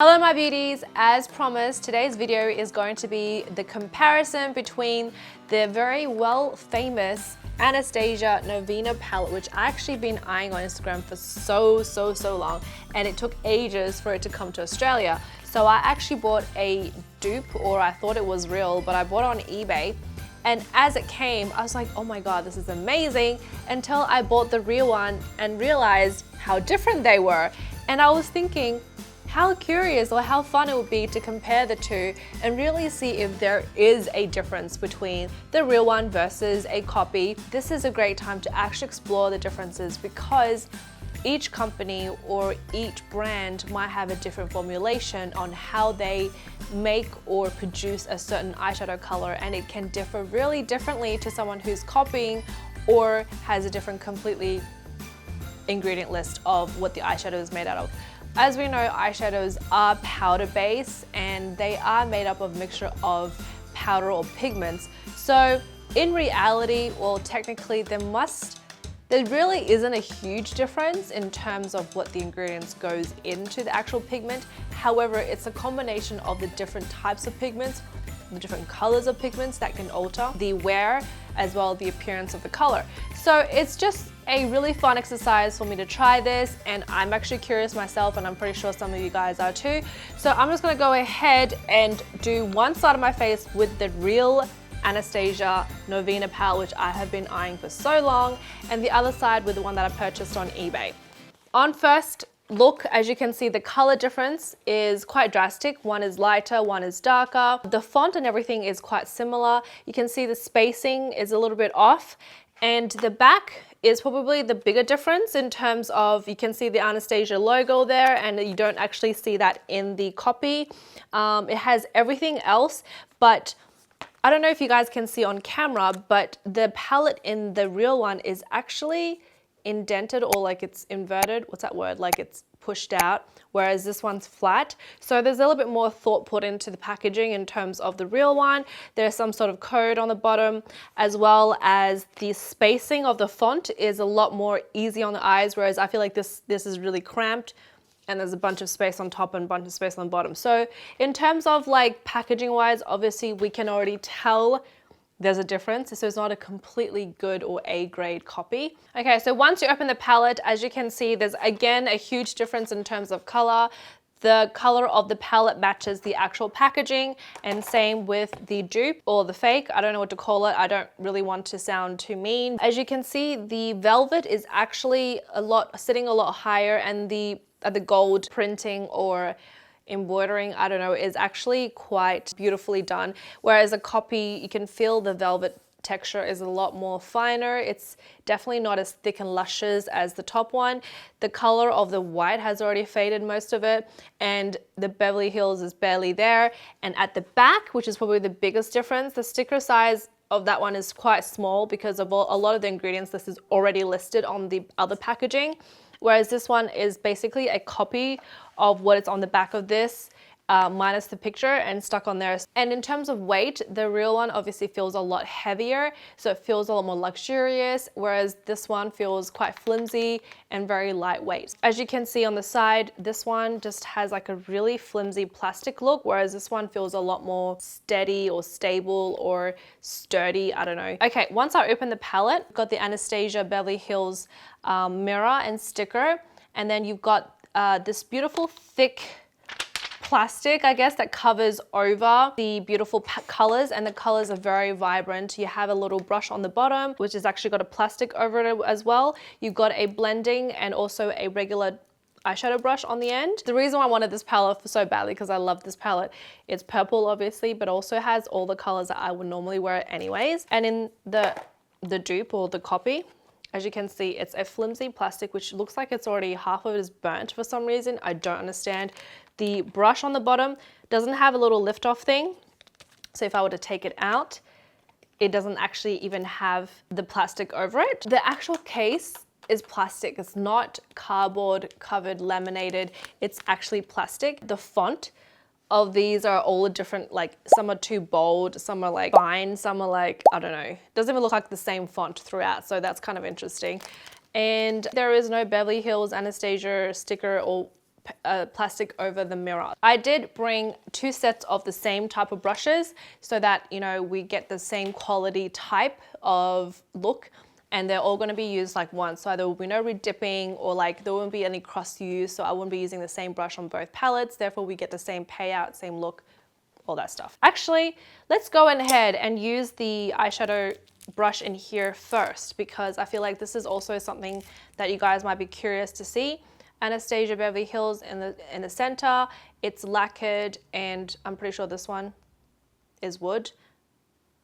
Hello my beauties, as promised today's video is going to be the comparison between the very well famous Anastasia Norvina palette, which I actually been eyeing on Instagram for so long, and it took ages for it to come to Australia. So I actually bought a dupe, or I thought it was real, but I bought it on eBay. And as it came, I was like, oh my god, this is amazing, until I bought the real one and realized how different they were. And I was thinking, how curious or how fun it would be to compare the two and really see if there is a difference between the real one versus a copy. This is a great time to actually explore the differences, because each company or each brand might have a different formulation on how they make or produce a certain eyeshadow color, and it can differ really differently to someone who's copying or has a different completely ingredient list of what the eyeshadow is made out of. As we know, eyeshadows are powder based and they are made up of a mixture of powder or pigments. So in reality, well, technically there really isn't a huge difference in terms of what the ingredients goes into the actual pigment. However, it's a combination of the different types of pigments, the different colors of pigments that can alter the wear as well as the appearance of the color. So it's just a really fun exercise for me to try this, and I'm actually curious myself, and I'm pretty sure some of you guys are too. So I'm just gonna go ahead and do one side of my face with the real Anastasia Norvina palette, which I have been eyeing for so long, and the other side with the one that I purchased on eBay. On first look, as you can see, the color difference is quite drastic. One is lighter, one is darker. The font and everything is quite similar. You can see the spacing is a little bit off, and the back is probably the bigger difference in terms of, you can see the Anastasia logo there, and you don't actually see that in the copy. It has everything else, but I don't know if you guys can see on camera, but the palette in the real one is actually indented, or like it's inverted. What's that word? Like it's pushed out, whereas this one's flat. So there's a little bit more thought put into the packaging in terms of the real one. There's some sort of code on the bottom, as well as the spacing of the font is a lot more easy on the eyes, whereas I feel like this is really cramped, and there's a bunch of space on top and a bunch of space on the bottom. So in terms of like packaging wise, obviously we can already tell there's a difference. So it's not a completely good or A grade copy. Okay, so once you open the palette, as you can see, there's again a huge difference in terms of color. The color of the palette matches the actual packaging, and same with the dupe or the fake. I don't know what to call it. I don't really want to sound too mean. As you can see, the velvet is actually sitting a lot higher, and the gold printing or embroidering, I don't know, is actually quite beautifully done. Whereas a copy, you can feel the velvet texture is a lot more finer. It's definitely not as thick and luscious as the top one. The color of the white has already faded, most of it, and the Beverly Hills is barely there. And at the back, which is probably the biggest difference, the sticker size of that one is quite small because of a lot of the ingredients. This is already listed on the other packaging, whereas this one is basically a copy of what is on the back of this, minus the picture, and stuck on there. And in terms of weight, the real one obviously feels a lot heavier, so it feels a lot more luxurious, whereas this one feels quite flimsy and very lightweight. As you can see on the side, this one just has like a really flimsy plastic look, whereas this one feels a lot more steady or stable or sturdy, I don't know. Okay, once I open the palette, I've got the Anastasia Beverly Hills mirror and sticker, and then you've got this beautiful thick plastic, I guess, that covers over the beautiful colors, and the colors are very vibrant. You have a little brush on the bottom, which has actually got a plastic over it as well. You've got a blending and also a regular eyeshadow brush on the end. The reason why I wanted this palette so badly, because I love this palette, it's purple obviously, but also has all the colors that I would normally wear anyways. And in the dupe or the copy, as you can see, it's a flimsy plastic, which looks like it's already, half of it is burnt for some reason. I don't understand. The brush on the bottom doesn't have a little lift off thing. So if I were to take it out, it doesn't actually even have the plastic over it. The actual case is plastic. It's not cardboard covered, laminated. It's actually plastic. The font of these are all different, like some are too bold, some are like fine, some are like, I don't know. It doesn't even look like the same font throughout, so that's kind of interesting. And there is no Beverly Hills Anastasia sticker or plastic over the mirror. I did bring 2 sets of the same type of brushes so that, you know, we get the same quality type of look, and they're all going to be used like once. So there will be no redipping, or like there won't be any cross use. So I wouldn't be using the same brush on both palettes. Therefore we get the same payout, same look, all that stuff. Actually, let's go ahead and use the eyeshadow brush in here first, because I feel like this is also something that you guys might be curious to see. Anastasia Beverly Hills in the center, it's lacquered, and I'm pretty sure this one is wood.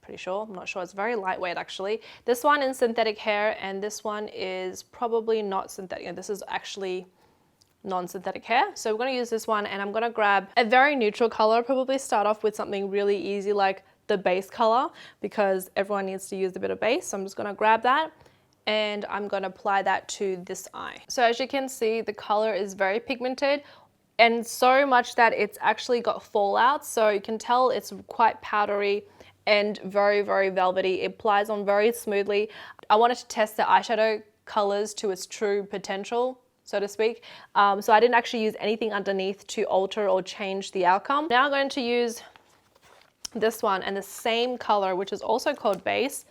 Pretty sure, I'm not sure, it's very lightweight actually. This one in synthetic hair, and this one is probably not synthetic. This is actually non-synthetic hair. So we're going to use this one, and I'm going to grab a very neutral color, probably start off with something really easy like the base color, because everyone needs to use a bit of base. So I'm just going to grab that, and I'm going to apply that to this eye. So as you can see, the color is very pigmented, and so much that it's actually got fallout. So you can tell it's quite powdery and very, very velvety. It applies on very smoothly. I wanted to test the eyeshadow colors to its true potential, so to speak. So I didn't actually use anything underneath to alter or change the outcome. Now I'm going to use this one and the same color, which is also called base,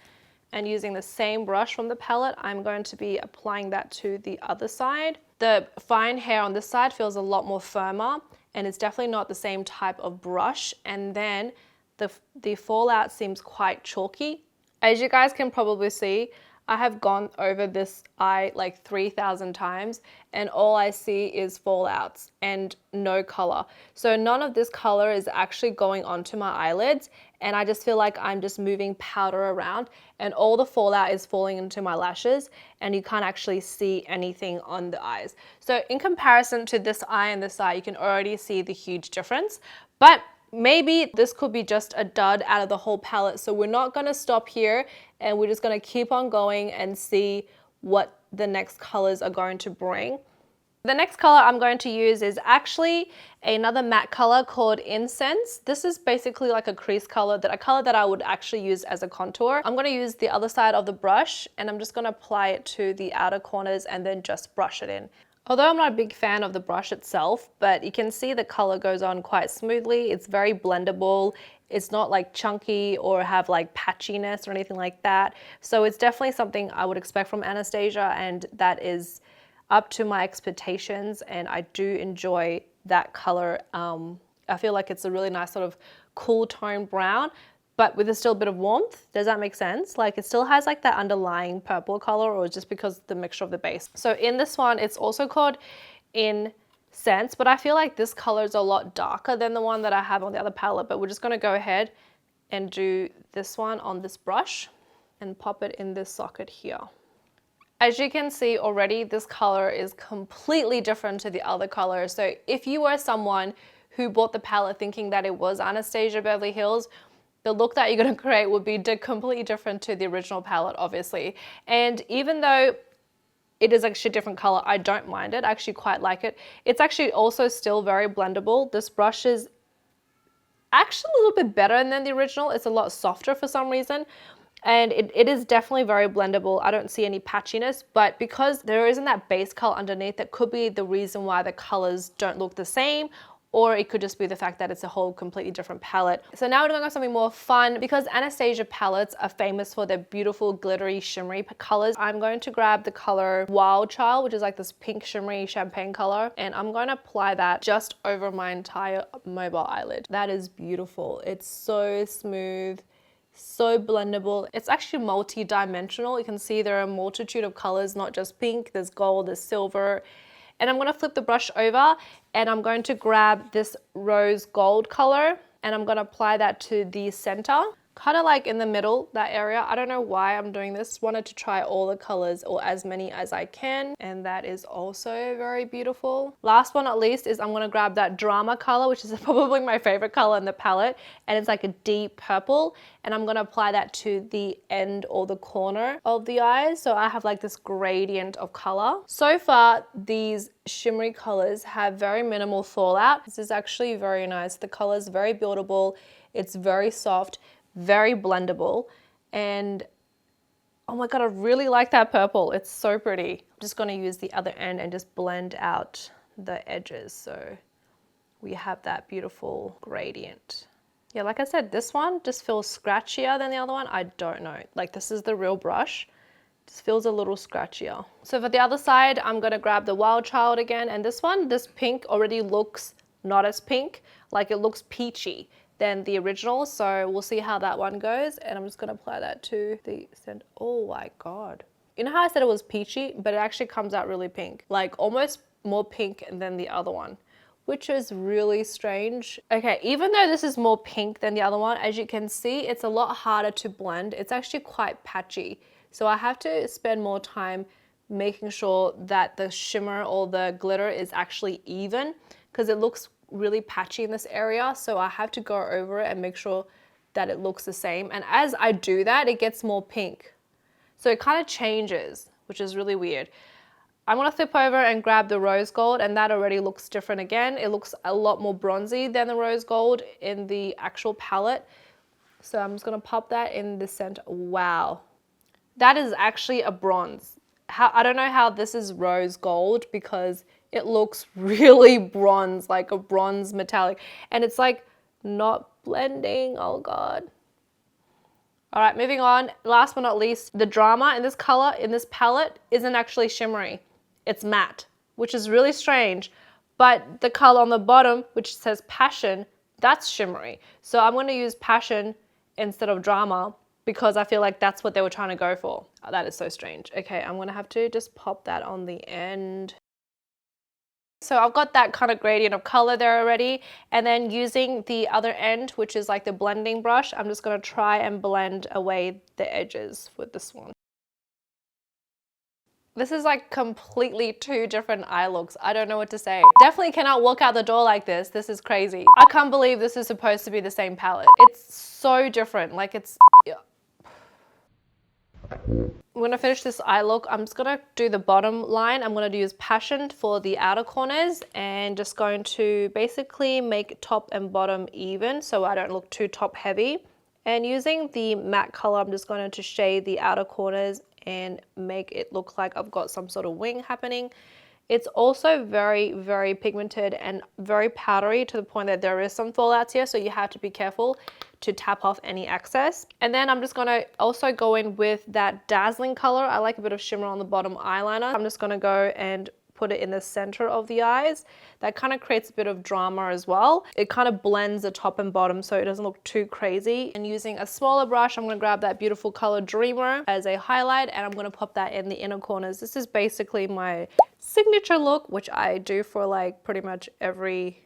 and using the same brush from the palette, I'm going to be applying that to the other side. The fine hair on this side feels a lot more firmer, and it's definitely not the same type of brush. And then the fallout seems quite chalky. As you guys can probably see, I have gone over this eye like 3,000 times, and all I see is fallouts and no color. So none of this color is actually going onto my eyelids, and I just feel like I'm just moving powder around, and all the fallout is falling into my lashes, and you can't actually see anything on the eyes. So in comparison to this eye and this eye, you can already see the huge difference. But maybe this could be just a dud out of the whole palette. So we're not going to stop here, and we're just going to keep on going and see what the next colors are going to bring. The next color I'm going to use is actually another matte color called Incense. This is basically like a crease color, a color that I would actually use as a contour. I'm going to use the other side of the brush, and I'm just going to apply it to the outer corners and then just brush it in. Although I'm not a big fan of the brush itself, but you can see the color goes on quite smoothly. It's very blendable. It's not like chunky or have like patchiness or anything like that. So it's definitely something I would expect from Anastasia, and that is up to my expectations, and I do enjoy that color. I feel like it's a really nice sort of cool tone brown, but with still a bit of warmth. Does that make sense? Like it still has like that underlying purple color, or just because the mixture of the base. So in this one, it's also called Incense, but I feel like this color is a lot darker than the one that I have on the other palette. But we're just gonna go ahead and do this one on this brush and pop it in this socket here. As you can see already, this color is completely different to the other color. So if you were someone who bought the palette thinking that it was Anastasia Beverly Hills, the look that you're going to create would be completely different to the original palette, obviously. And even though it is actually a different color, I don't mind it. I actually quite like it. It's actually also still very blendable. This brush is actually a little bit better than the original. It's a lot softer for some reason. And it is definitely very blendable. I don't see any patchiness, but because there isn't that base color underneath, that could be the reason why the colors don't look the same, or it could just be the fact that it's a whole completely different palette. So now we're going to go something more fun, because Anastasia palettes are famous for their beautiful glittery shimmery colors. I'm going to grab the color Wild Child, which is like this pink shimmery champagne color, and I'm going to apply that just over my entire mobile eyelid. That is beautiful. It's so smooth, so blendable. It's actually multi-dimensional. You can see there are a multitude of colors, not just pink, there's gold, there's silver. And I'm going to flip the brush over, and I'm going to grab this rose gold color, and I'm going to apply that to the center, kind of like in the middle, that area. I don't know why I'm doing this. Wanted to try all the colors, or as many as I can, and that is also very beautiful. Last but not least is I'm going to grab that Drama color, which is probably my favorite color in the palette, and it's like a deep purple, and I'm going to apply that to the end or the corner of the eyes, so I have like this gradient of color. So far, these shimmery colors have very minimal fallout. This is actually very nice. The color is very buildable. It's very soft, very blendable, and oh my god, I really like that purple. It's so pretty. I'm just going to use the other end and just blend out the edges. So we have that beautiful gradient. Yeah, like I said, this one just feels scratchier than the other one. I don't know. Like, this is the real brush. Just feels a little scratchier. So for the other side, I'm gonna grab the Wild Child again. And this one, this pink already looks not as pink. Like, it looks peachy than the original. So we'll see how that one goes. And I'm just gonna apply that to the center. Oh my God. You know how I said it was peachy, but it actually comes out really pink. Like, almost more pink than the other one, which is really strange. Okay, even though this is more pink than the other one, as you can see, it's a lot harder to blend. It's actually quite patchy. So I have to spend more time making sure that the shimmer or the glitter is actually even, because it looks really patchy in this area. So I have to go over it and make sure that it looks the same. And as I do that, it gets more pink. So it kind of changes, which is really weird. I'm gonna flip over and grab the rose gold, and that already looks different again. It looks a lot more bronzy than the rose gold in the actual palette. So I'm just gonna pop that in the center. Wow, that is actually a bronze. I don't know how this is rose gold, because it looks really bronze, like a bronze metallic, and it's like not blending. Oh God. All right, moving on. Last but not least, the drama in this color, in this palette, isn't actually shimmery. It's matte, which is really strange. But the color on the bottom, which says Passion, that's shimmery. So I'm gonna use Passion instead of Drama, because I feel like that's what they were trying to go for. Oh, that is so strange. Okay, I'm gonna have to just pop that on the end. So I've got that kind of gradient of color there already. And then using the other end, which is like the blending brush, I'm just gonna try and blend away the edges with this one. This is like completely two different eye looks. I don't know what to say. Definitely cannot walk out the door like this. This is crazy. I can't believe this is supposed to be the same palette. It's so different. Like, it's... I'm gonna finish this eye look. I'm just gonna do the bottom line. I'm gonna use Passion for the outer corners, and just going to basically make top and bottom even so I don't look too top heavy. And using the matte color, I'm just going to shade the outer corners and make it look like I've got some sort of wing happening. It's also very, very pigmented and very powdery, to the point that there is some fallouts here, so you have to be careful to tap off any excess. And then I'm just gonna also go in with that dazzling color. I like a bit of shimmer on the bottom eyeliner. I'm just gonna go and put it in the center of the eyes. That kind of creates a bit of drama as well. It kind of blends the top and bottom so it doesn't look too crazy. And using a smaller brush, I'm gonna grab that beautiful color Dreamer as a highlight, and I'm gonna pop that in the inner corners. This is basically my signature look, which I do for like pretty much every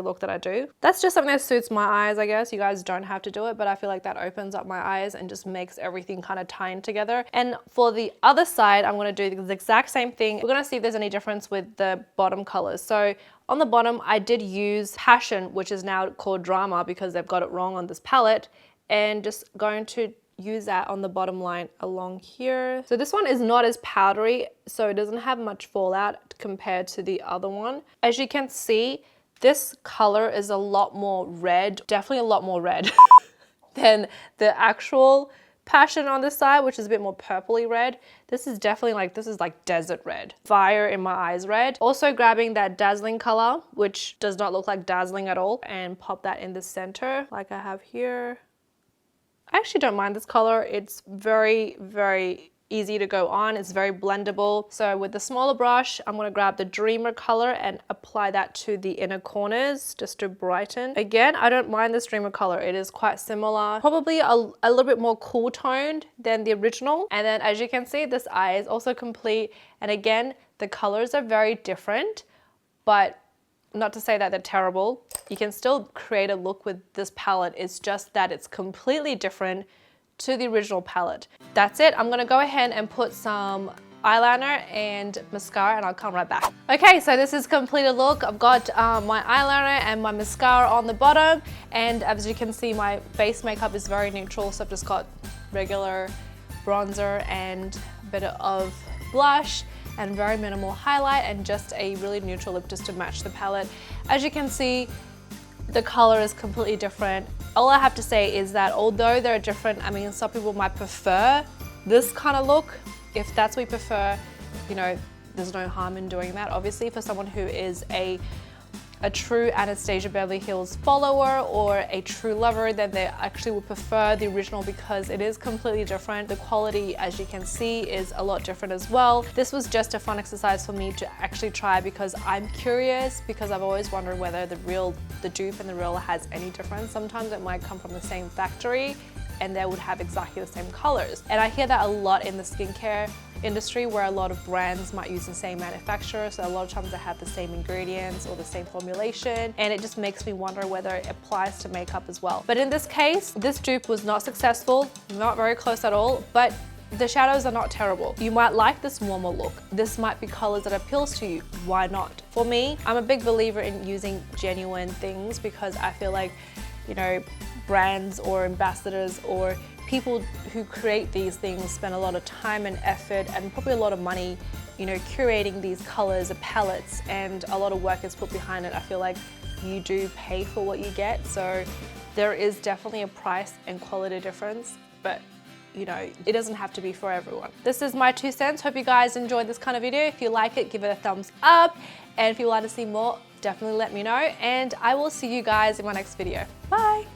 look that I do. That's just something that suits my eyes, I guess. You guys don't have to do it, but I feel like that opens up my eyes and just makes everything kind of tie in together. And for the other side, I'm gonna do the exact same thing. We're gonna see if there's any difference with the bottom colors. So on the bottom, I did use Passion, which is now called Drama because they've got it wrong on this palette, and just going to use that on the bottom line along here. So this one is not as powdery, so it doesn't have much fallout compared to the other one. As you can see, this color is a lot more red, definitely a lot more red than the actual Passion on this side, which is a bit more purpley red. This is definitely like, this is like desert red. Fire in my eyes red. Also grabbing that dazzling color, which does not look like dazzling at all, and pop that in the center like I have here. I actually don't mind this color. It's very, very easy to go on. It's very blendable. So with the smaller brush, I'm gonna grab the Dreamer color and apply that to the inner corners just to brighten. Again, I don't mind this Dreamer color. It is quite similar, probably a little bit more cool toned than the original. And then as you can see, this eye is also complete. And again, the colors are very different, but not to say that they're terrible. You can still create a look with this palette. It's just that it's completely different to the original palette. That's it. I'm gonna go ahead and put some eyeliner and mascara, and I'll come right back. Okay, so this is completed look. I've got my eyeliner and my mascara on the bottom, and as you can see, my base makeup is very neutral, so I've just got regular bronzer and a bit of blush and very minimal highlight, and just a really neutral lip just to match the palette. As you can see, the color is completely different. All I have to say is that although they're different, I mean, some people might prefer this kind of look. If that's what you prefer, you know, there's no harm in doing that. Obviously, for someone who is a true Anastasia Beverly Hills follower or a true lover, then they actually would prefer the original because it is completely different. The quality, as you can see, is a lot different as well. This was just a fun exercise for me to actually try because I'm curious, because I've always wondered whether the dupe and the real has any difference. Sometimes it might come from the same factory and they would have exactly the same colors. And I hear that a lot in the skincare industry, where a lot of brands might use the same manufacturer, so a lot of times they have the same ingredients or the same formulation, and it just makes me wonder whether it applies to makeup as well. But in this case, this dupe was not successful, not very close at all, but the shadows are not terrible. You might like this warmer look. This might be colors that appeals to you. Why not? For me, I'm a big believer in using genuine things because I feel like, you know, brands or ambassadors or people who create these things spend a lot of time and effort and probably a lot of money, you know, curating these colors or palettes, and a lot of work is put behind it. I feel like you do pay for what you get, so there is definitely a price and quality difference, but you know, it doesn't have to be for everyone. This is my 2 cents. Hope you guys enjoyed this kind of video. If you like it, give it a thumbs up, and if you want to see more, definitely let me know, and I will see you guys in my next video. Bye.